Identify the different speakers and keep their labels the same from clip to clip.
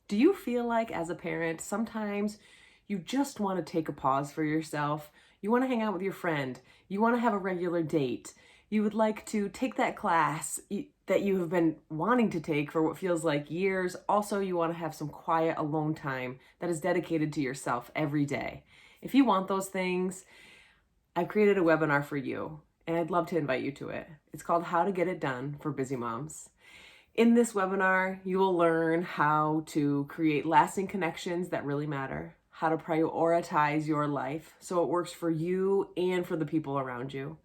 Speaker 1: Do you feel like as a parent, sometimes you just want to take a pause for yourself? You want to hang out with your friend. You want to have a regular date. You would like to take that class that you have been wanting to take for what feels like years. Also, you want to have some quiet alone time that is dedicated to yourself every day. If you want those things, I've created a webinar for you, and I'd love to invite you to it. It's called How to Get It Done for Busy Moms. In this webinar, you will learn how to create lasting connections that really matter, how to prioritize your life so it works for you and for the people around you.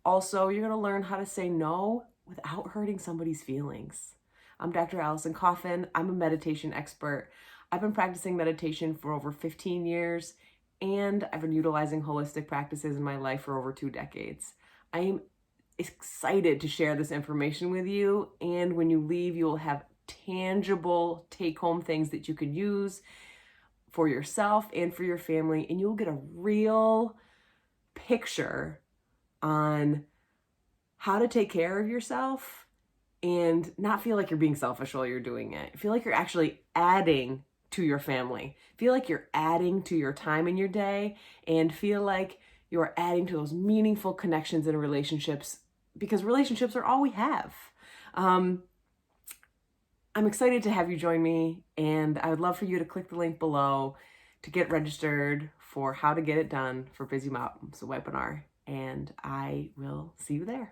Speaker 1: Also, you're going to learn how to say no without hurting somebody's feelings. I'm Dr. Allison Coffin. I'm a meditation expert. I've been practicing meditation for over 15 years, and I've been utilizing holistic practices in my life for over 2 decades. I am excited to share this information with you, and when you leave, you will have tangible take-home things that you can use for yourself and for your family, and you'll get a real picture on how to take care of yourself and not feel like you're being selfish while you're doing it. Feel like you're actually adding to your family. Feel like you're adding to your time in your day, and feel like you're adding to those meaningful connections and relationships, because relationships are all we have. I'm excited to have you join me, and I would love for you to click the link below to get registered for How to Get It Done for Busy Moms webinar, and I will see you there.